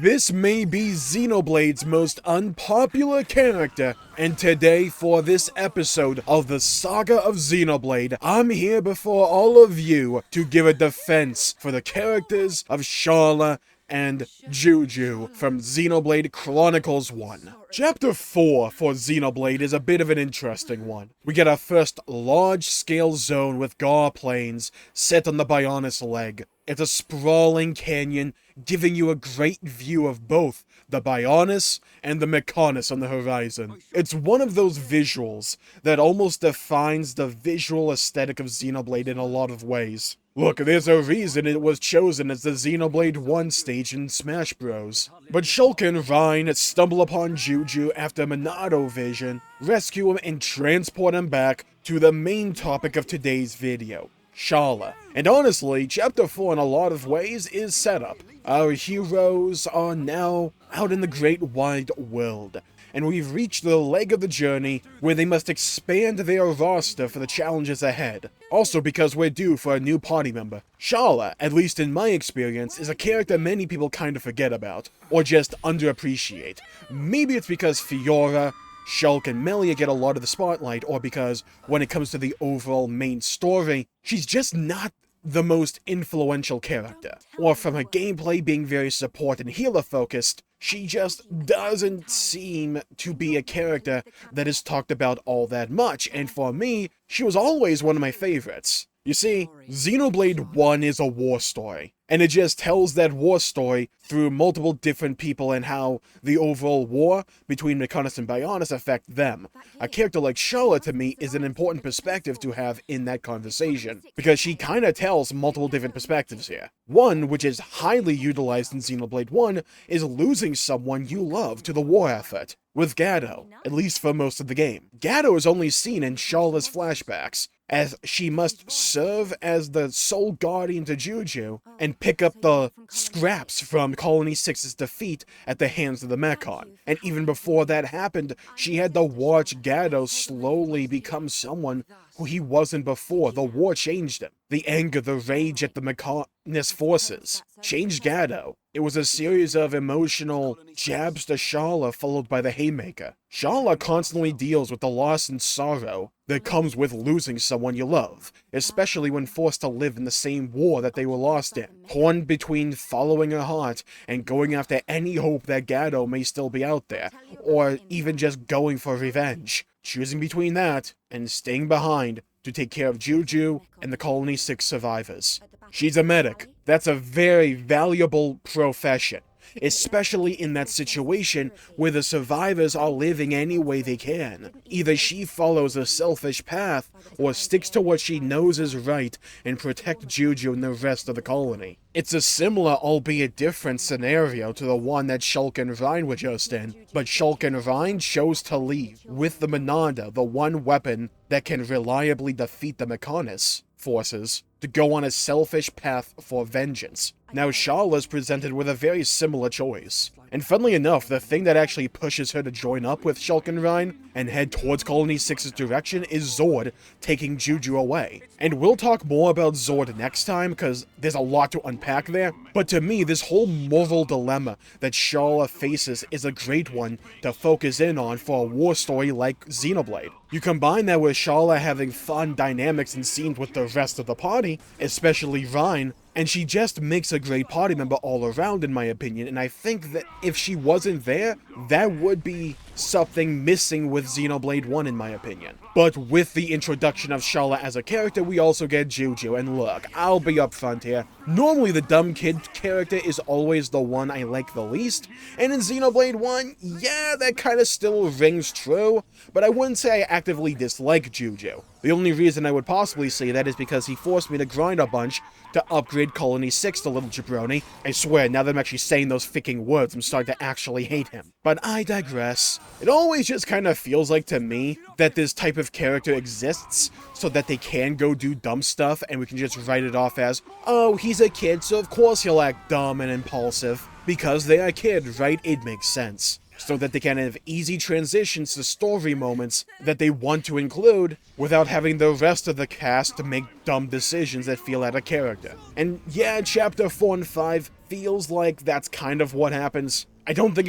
This may be Xenoblade's most unpopular character, and today for this episode of the Saga of Xenoblade, I'm here before all of you to give a defense for the characters of Sharla and Juju from Xenoblade Chronicles 1. Chapter 4 for Xenoblade is a bit of an interesting one. We get our first large-scale zone with Gar plains set on the Bionis leg. It's a sprawling canyon, giving you a great view of both the Bionis and the Mechonis on the horizon. It's one of those visuals that almost defines the visual aesthetic of Xenoblade in a lot of ways. Look, there's a reason it was chosen as the Xenoblade 1 stage in Smash Bros. But Shulk and Rein stumble upon Juju after Monado Vision, rescue him and transport him back to the main topic of today's video, Sharla. And honestly, Chapter 4 in a lot of ways is setup. Our heroes are now out in the great wide world, and we've reached the leg of the journey where they must expand their roster for the challenges ahead. Also because we're due for a new party member. Sharla, at least in my experience, is a character many people kind of forget about, or just underappreciate. Maybe it's because Fiora, Shulk, and Melia get a lot of the spotlight, or because when it comes to the overall main story, she's just not the most influential character. Or from her gameplay being very support and healer focused, she just doesn't seem to be a character that is talked about all that much, and for me, she was always one of my favorites. You see, Xenoblade 1 is a war story, and it just tells that war story through multiple different people and how the overall war between Mechonis and Bionis affect them. A character like Sharla, to me, is an important perspective to have in that conversation, because she kinda tells multiple different perspectives here. One, which is highly utilized in Xenoblade 1, is losing someone you love to the war effort. With Gato, at least for most of the game. Gato is only seen in Sharla's flashbacks, as she must serve as the sole guardian to Juju and pick up the scraps from Colony 6's defeat at the hands of the Mechon. And even before that happened, she had to watch Gato slowly become someone who he wasn't before. The war changed him. The anger, the rage at the Mechonis forces changed Gato. It was a series of emotional jabs to Sharla followed by the Haymaker. Sharla constantly deals with the loss and sorrow that comes with losing someone you love, especially when forced to live in the same war that they were lost in, torn between following her heart and going after any hope that Gato may still be out there, or even just going for revenge, choosing between that and staying behind to take care of Juju and the Colony 6 survivors. She's a medic. That's a very valuable profession, especially in that situation where the survivors are living any way they can. Either she follows a selfish path, or sticks to what she knows is right and protect Juju and the rest of the colony. It's a similar, albeit different, scenario to the one that Shulk and Rein were just in, but Shulk and Rein chose to leave with the Monado, the one weapon that can reliably defeat the Mechonis forces, to go on a selfish path for vengeance. Now Sharla's presented with a very similar choice. And funnily enough, the thing that actually pushes her to join up with Shulk and Rein and head towards Colony 6's direction is Zord taking Juju away. And we'll talk more about Zord next time, because there's a lot to unpack there. But to me, this whole moral dilemma that Sharla faces is a great one to focus in on for a war story like Xenoblade. You combine that with Sharla having fun dynamics and scenes with the rest of the party, especially Rein, and she just makes a great party member all around, in my opinion, and I think that if she wasn't there, that would be something missing with Xenoblade 1, in my opinion. But with the introduction of Sharla as a character, we also get Juju, and look, I'll be upfront here. Normally the dumb kid character is always the one I like the least, and in Xenoblade 1, yeah, that kinda still rings true, but I wouldn't say I actively dislike Juju. The only reason I would possibly say that is because he forced me to grind a bunch to upgrade Colony 6 to Little Jabroni. I swear, now that I'm actually saying those freaking words, I'm starting to actually hate him. But I digress. It always just kind of feels like to me that this type of character exists so that they can go do dumb stuff and we can just write it off as, oh, he's a kid, so of course he'll act dumb and impulsive. Because they're a kid, right? It makes sense. So that they can have easy transitions to story moments that they want to include without having the rest of the cast to make dumb decisions that feel out of character. And yeah, Chapter 4 and 5 feels like that's kind of what happens. I don't think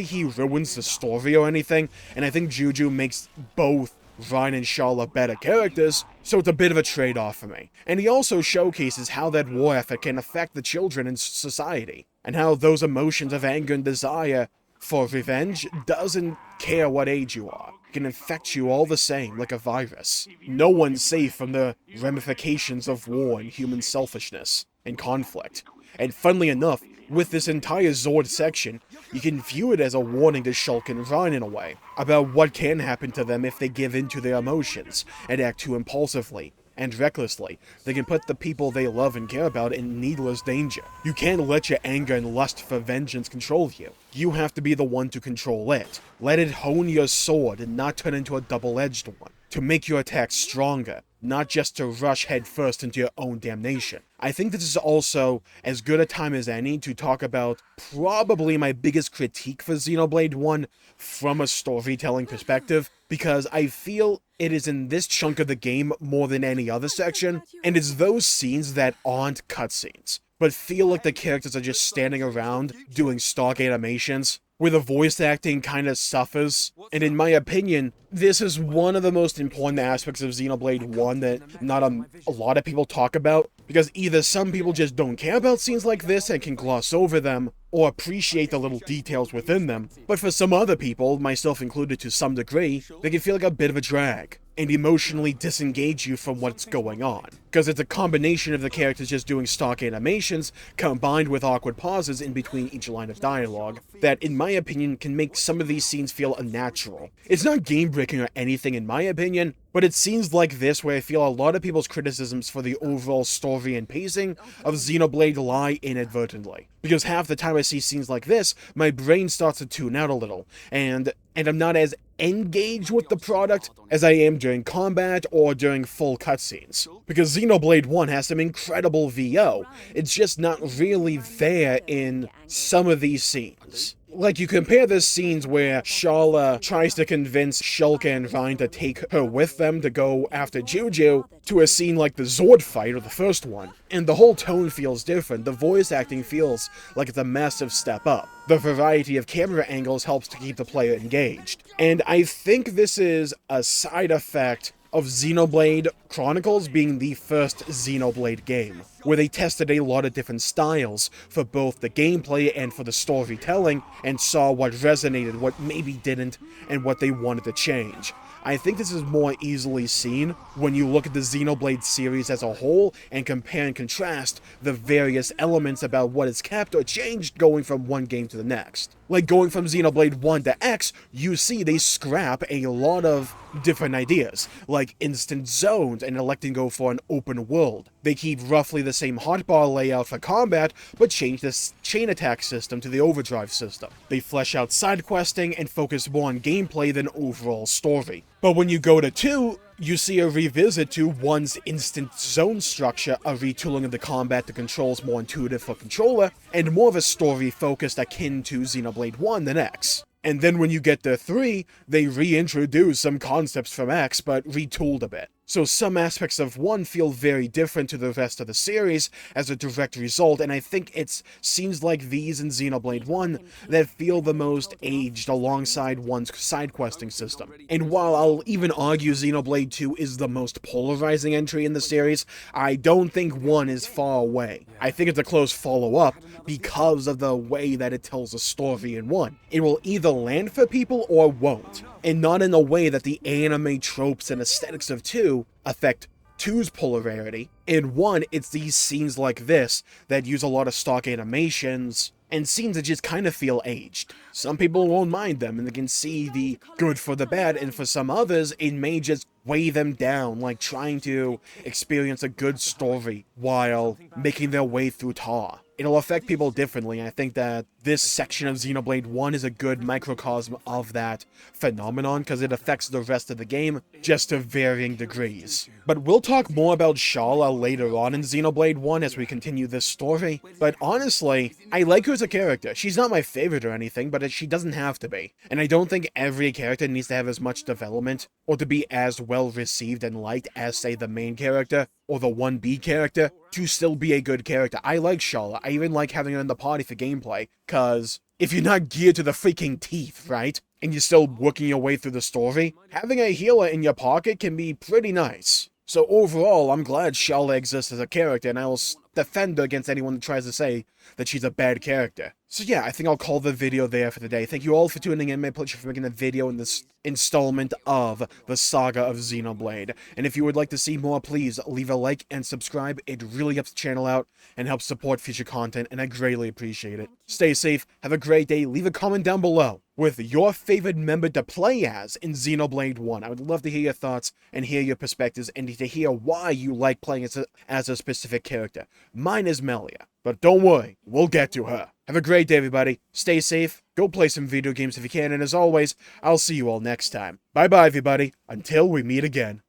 he ruins the story or anything, and I think Juju makes both Ryan and Sharla better characters, so it's a bit of a trade-off for me. And he also showcases how that war effort can affect the children in society, and how those emotions of anger and desire for revenge doesn't care what age you are. It can infect you all the same, like a virus. No one's safe from the ramifications of war and human selfishness and conflict. And funnily enough, with this entire Zord section, you can view it as a warning to Shulk and Ryan in a way, about what can happen to them if they give in to their emotions and act too impulsively and recklessly. They can put the people they love and care about in needless danger. You can't let your anger and lust for vengeance control you. You have to be the one to control it. Let it hone your sword and not turn into a double-edged one, to make your attacks stronger, not just to rush headfirst into your own damnation. I think this is also as good a time as any to talk about probably my biggest critique for Xenoblade 1 from a storytelling perspective, because I feel it is in this chunk of the game more than any other section, and it's those scenes that aren't cutscenes, but feel like the characters are just standing around doing stock animations, where the voice acting kind of suffers. And in my opinion, this is one of the most important aspects of Xenoblade 1 that not a lot of people talk about, because either some people just don't care about scenes like this and can gloss over them, or appreciate the little details within them, but for some other people, myself included to some degree, they can feel like a bit of a drag, and emotionally disengage you from what's going on. Because it's a combination of the characters just doing stock animations, combined with awkward pauses in between each line of dialogue, that in my opinion can make some of these scenes feel unnatural. It's not game-breaking or anything in my opinion, but it's scenes like this where I feel a lot of people's criticisms for the overall story and pacing of Xenoblade lie inadvertently. Because half the time I see scenes like this, my brain starts to tune out a little, and I'm not as engaged with the product as I am during combat or during full cutscenes. Because Xenoblade 1 has some incredible VO, it's just not really there in some of these scenes. Like, you compare the scenes where Sharla tries to convince Shulk and Ryan to take her with them to go after Juju, to a scene like the Zord fight, or the first one, and the whole tone feels different. The voice acting feels like it's a massive step up. The variety of camera angles helps to keep the player engaged. And I think this is a side effect of Xenoblade Chronicles being the first Xenoblade game, where they tested a lot of different styles for both the gameplay and for the storytelling, and saw what resonated, what maybe didn't, and what they wanted to change. I think this is more easily seen when you look at the Xenoblade series as a whole and compare and contrast the various elements about what is kept or changed going from one game to the next. Like going from Xenoblade 1 to X, you see they scrap a lot of different ideas, like instant zones and electing to go for an open world. They keep roughly the same hotbar layout for combat, but change the chain attack system to the overdrive system. They flesh out side questing and focus more on gameplay than overall story. But when you go to 2, you see a revisit to 1's instant zone structure, a retooling of the combat to controls more intuitive for controller, and more of a story focused akin to Xenoblade 1 than X. And then when you get to 3, they reintroduce some concepts from X, but retooled a bit. So some aspects of 1 feel very different to the rest of the series as a direct result, and I think it's scenes like these in Xenoblade 1 that feel the most aged alongside 1's side-questing system. And while I'll even argue Xenoblade 2 is the most polarizing entry in the series, I don't think 1 is far away. I think it's a close follow-up because of the way that it tells a story in 1. It will either land for people or won't, and not in a way that the anime tropes and aesthetics of 2 affect 2's polarity. In 1, it's these scenes like this that use a lot of stock animations, and scenes that just kind of feel aged. Some people won't mind them, and they can see the good for the bad, and for some others, it may just weigh them down, like trying to experience a good story while making their way through Tar. It'll affect people differently, and I think that this section of Xenoblade 1 is a good microcosm of that phenomenon, because it affects the rest of the game, just to varying degrees. But we'll talk more about Sharla later on in Xenoblade 1 as we continue this story, but honestly, I like her as a character. She's not my favorite or anything, but she doesn't have to be. And I don't think every character needs to have as much development, or to be as well received and liked as, say, the main character, or the 1B character, to still be a good character. I like Sharla. I even like having her in the party for gameplay, cause if you're not geared to the freaking teeth, right, and you're still working your way through the story, having a healer in your pocket can be pretty nice. So overall, I'm glad Sharla exists as a character, and I'll defend her against anyone that tries to say that she's a bad character. So yeah, I think I'll call the video there for today. Thank you all for tuning in. My pleasure for making a video in this installment of the Saga of Xenoblade. And if you would like to see more, please leave a like and subscribe. It really helps the channel out and helps support future content, and I greatly appreciate it. Stay safe, have a great day, leave a comment down below with your favorite member to play as in Xenoblade 1. I would love to hear your thoughts and hear your perspectives, and to hear why you like playing as a specific character. Mine is Melia, but don't worry, we'll get to her. Have a great day, everybody. Stay safe, go play some video games if you can, and as always, I'll see you all next time. Bye-bye, everybody, until we meet again.